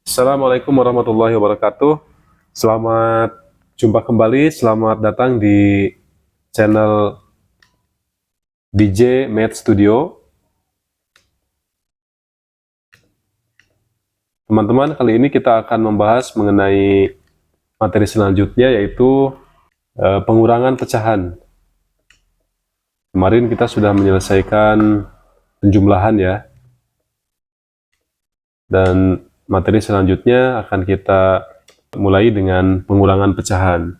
Assalamualaikum warahmatullahi wabarakatuh. Selamat jumpa kembali, selamat datang di channel DJ Math Studio. Teman-teman, kali ini kita akan membahas mengenai materi selanjutnya, yaitu pengurangan pecahan. Kemarin kita sudah menyelesaikan penjumlahan ya, dan materi selanjutnya akan kita mulai dengan pengurangan pecahan.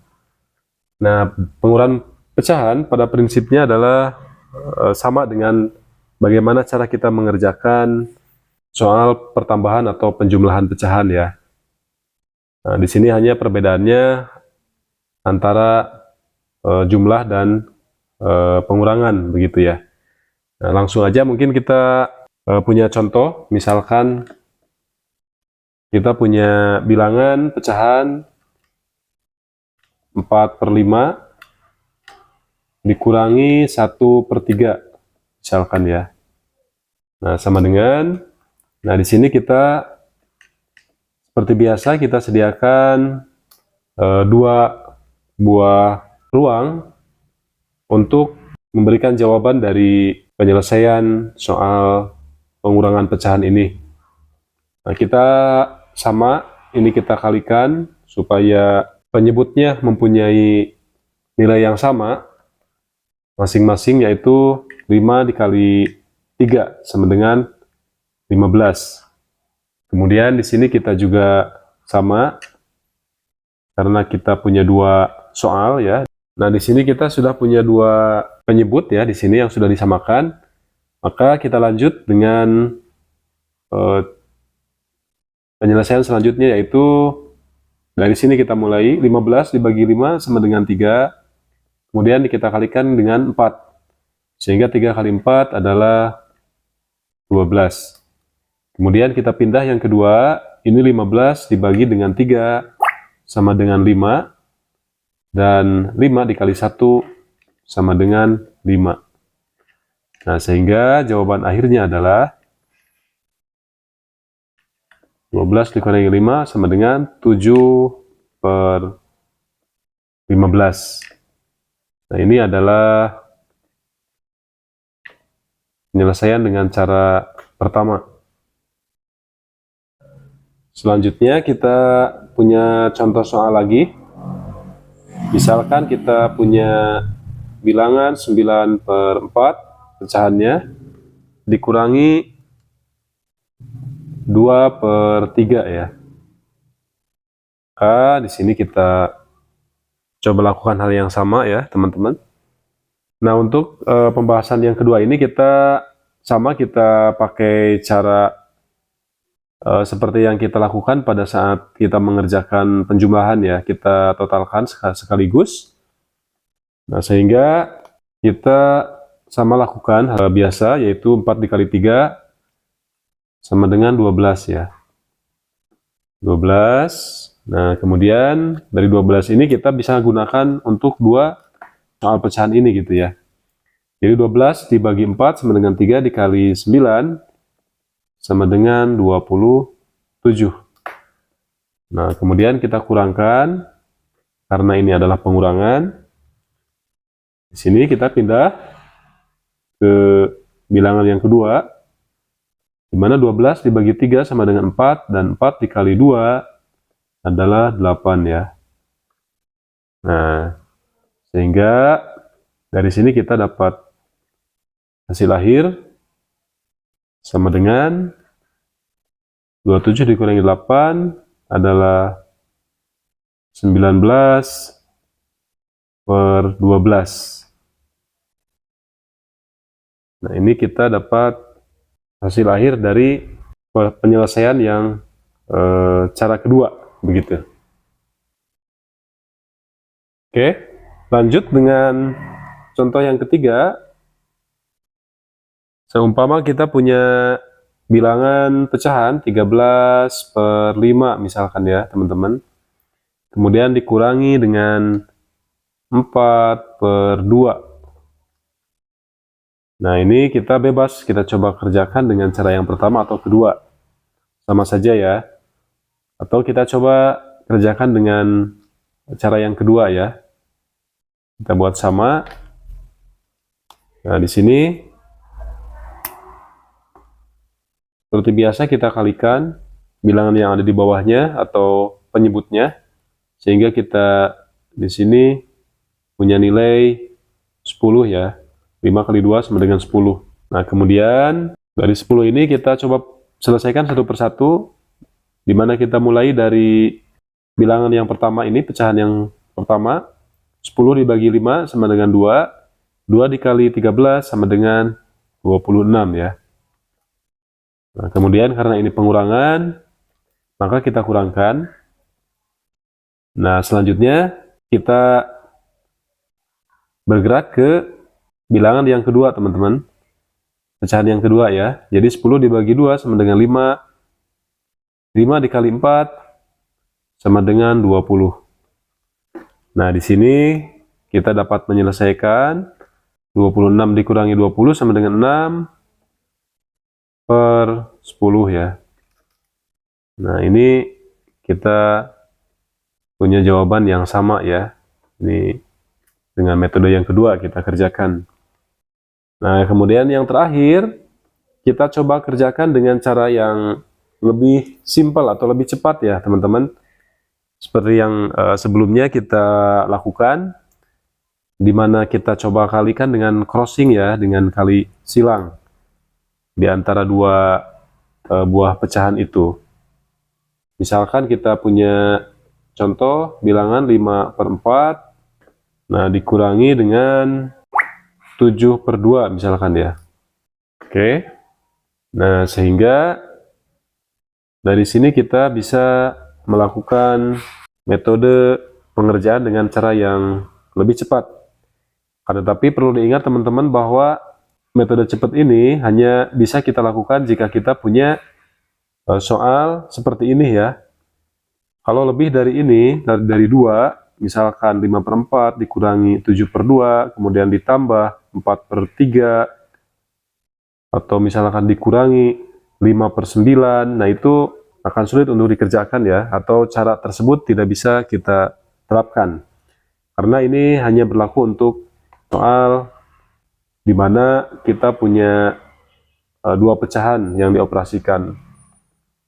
Nah, pengurangan pecahan pada prinsipnya adalah sama dengan bagaimana cara kita mengerjakan soal pertambahan atau penjumlahan pecahan ya. Nah, di sini hanya perbedaannya antara jumlah dan pengurangan begitu ya. Nah, langsung aja mungkin kita punya contoh, misalkan kita punya bilangan pecahan 4/5 dikurangi 1/3 misalkan ya. Nah, sama dengan, nah di sini kita seperti biasa kita sediakan dua buah ruang untuk memberikan jawaban dari penyelesaian soal pengurangan pecahan ini. Nah, kita sama, ini kita kalikan supaya penyebutnya mempunyai nilai yang sama masing-masing, yaitu 5 dikali 3 sama dengan 15. Kemudian di sini kita juga sama, karena kita punya dua soal ya. Nah, di sini kita sudah punya dua penyebut ya di sini yang sudah disamakan. Maka kita lanjut dengan penyelesaian selanjutnya, yaitu dari sini kita mulai 15 dibagi 5 sama dengan 3. Kemudian kita kalikan dengan 4. Sehingga 3 kali 4 adalah 12. Kemudian kita pindah yang kedua, ini 15 dibagi dengan 3 sama dengan 5. Dan 5 dikali 1 sama dengan 5. Nah, sehingga jawaban akhirnya adalah 12 dikurangi 5 sama dengan 7/15. Nah, ini adalah penyelesaian dengan cara pertama. Selanjutnya kita punya contoh soal lagi. Misalkan kita punya bilangan 9/4 pecahannya dikurangi 2/3 ya. Di sini kita coba lakukan hal yang sama ya, teman-teman. Nah, untuk pembahasan yang kedua ini kita pakai cara seperti yang kita lakukan pada saat kita mengerjakan penjumlahan ya. Kita totalkan sekaligus. Nah, sehingga kita sama lakukan hal biasa, yaitu 4 dikali 3 sama dengan 12 ya. 12. Nah, kemudian dari 12 ini kita bisa gunakan untuk dua soal pecahan ini gitu ya. Jadi 12 dibagi 4 sama dengan 3 dikali 9 sama dengan 27. Nah, kemudian kita kurangkan karena ini adalah pengurangan. Di sini kita pindah ke bilangan yang kedua, di mana 12 dibagi 3 sama dengan 4, dan 4 dikali 2 adalah 8 ya. Nah, sehingga dari sini kita dapat hasil akhir sama dengan 27 dikurangi 8 adalah 19/12. Nah, ini kita dapat hasil akhir dari penyelesaian yang cara kedua begitu. Oke, lanjut dengan contoh yang ketiga. Seumpama kita punya bilangan pecahan 13/5 misalkan ya, teman-teman. Kemudian dikurangi dengan 4/2. Nah, ini kita bebas, kita coba kerjakan dengan cara yang pertama atau kedua. Sama saja ya. Atau kita coba kerjakan dengan cara yang kedua ya. Kita buat sama. Nah, di sini seperti biasa kita kalikan bilangan yang ada di bawahnya atau penyebutnya, sehingga kita di sini punya nilai 10 ya. 5 kali 2 sama dengan 10. Nah, kemudian dari 10 ini kita coba selesaikan satu persatu, di mana kita mulai dari bilangan yang pertama ini, pecahan yang pertama, 10 dibagi 5 sama dengan 2, 2 dikali 13 sama dengan 26 ya. Nah, kemudian karena ini pengurangan, maka kita kurangkan. Nah, selanjutnya kita bergerak ke bilangan yang kedua, teman-teman. Pecahan yang kedua ya. Jadi 10 dibagi 2 sama dengan 5. 5 dikali 4 sama dengan 20. Nah, di sini kita dapat menyelesaikan 26 dikurangi 20 sama dengan 6/10 ya. Nah, ini kita punya jawaban yang sama ya. Ini dengan metode yang kedua kita kerjakan. Nah, kemudian yang terakhir, kita coba kerjakan dengan cara yang lebih simpel atau lebih cepat ya, teman-teman. Seperti yang sebelumnya kita lakukan, di mana kita coba kalikan dengan crossing ya, dengan kali silang di antara dua buah pecahan itu. Misalkan kita punya contoh bilangan 5/4, nah dikurangi dengan 7/2 misalkan ya. Oke. Nah, sehingga dari sini kita bisa melakukan metode pengerjaan dengan cara yang lebih cepat. Tetapi perlu diingat teman-teman bahwa metode cepat ini hanya bisa kita lakukan jika kita punya soal seperti ini ya. Kalau lebih dari ini, dari 2, misalkan 5/4 dikurangi 7/2, kemudian ditambah 4/3, atau misalkan dikurangi 5/9, nah itu akan sulit untuk dikerjakan ya, atau cara tersebut tidak bisa kita terapkan. Karena ini hanya berlaku untuk soal di mana kita punya dua pecahan yang dioperasikan,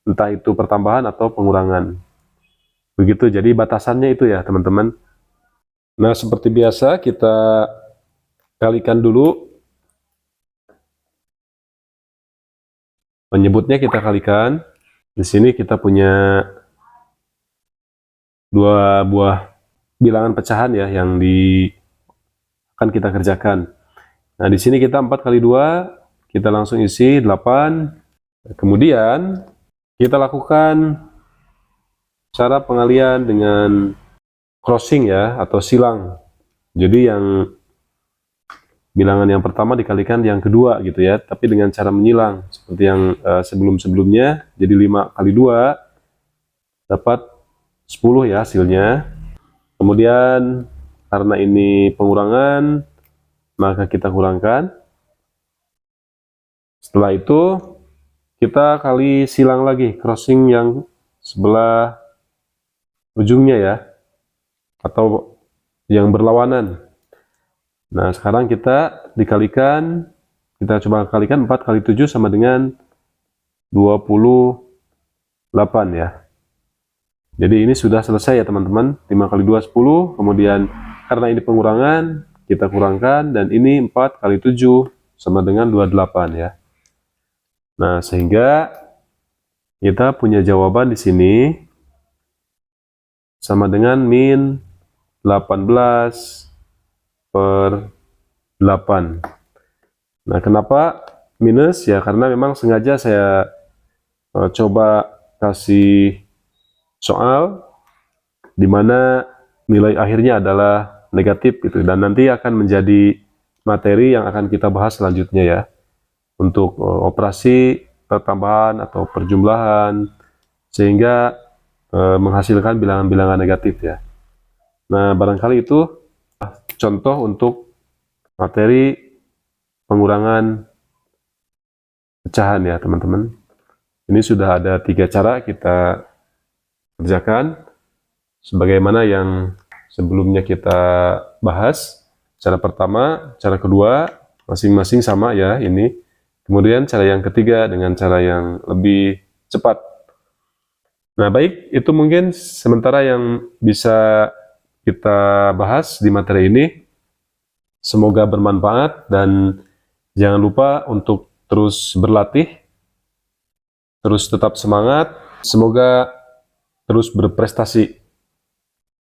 entah itu pertambahan atau pengurangan. Begitu, jadi batasannya itu ya teman-teman. Nah, seperti biasa kita kalikan dulu. Penyebutnya kita kalikan. Di sini kita punya dua buah bilangan pecahan ya yang akan kita kerjakan. Nah, di sini kita 4 kali 2, kita langsung isi 8. Kemudian kita lakukan cara pengalian dengan crossing ya, atau silang. Jadi yang bilangan yang pertama dikalikan yang kedua gitu ya, tapi dengan cara menyilang seperti yang sebelum-sebelumnya. Jadi 5 kali 2 dapat 10 ya hasilnya. Kemudian karena ini pengurangan, maka kita kurangkan. Setelah itu kita kali silang lagi, crossing yang sebelah ujungnya ya, atau yang berlawanan. Nah, sekarang kita dikalikan, kita coba kalikan 4 kali 7 sama dengan 28 ya. Jadi ini sudah selesai ya teman-teman. 5 kali 2 10, kemudian karena ini pengurangan, kita kurangkan, dan ini 4 kali 7 sama dengan 28 ya. Nah, sehingga kita punya jawaban di sini sama dengan min 18/8. Nah, kenapa minus? Ya karena memang sengaja saya coba kasih soal di mana nilai akhirnya adalah negatif gitu, dan nanti akan menjadi materi yang akan kita bahas selanjutnya ya, untuk operasi pertambahan atau perjumlahan sehingga menghasilkan bilangan-bilangan negatif ya. Nah, barangkali itu contoh untuk materi pengurangan pecahan ya teman-teman. Ini sudah ada 3 cara kita kerjakan sebagaimana yang sebelumnya kita bahas. Cara pertama, cara kedua masing-masing sama ya ini. Kemudian cara yang ketiga dengan cara yang lebih cepat. Nah, baik, itu mungkin sementara yang bisa kita bahas di materi ini. Semoga bermanfaat dan jangan lupa untuk terus berlatih, terus tetap semangat. Semoga terus berprestasi.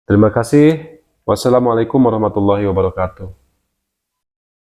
Terima kasih. Wassalamualaikum warahmatullahi wabarakatuh.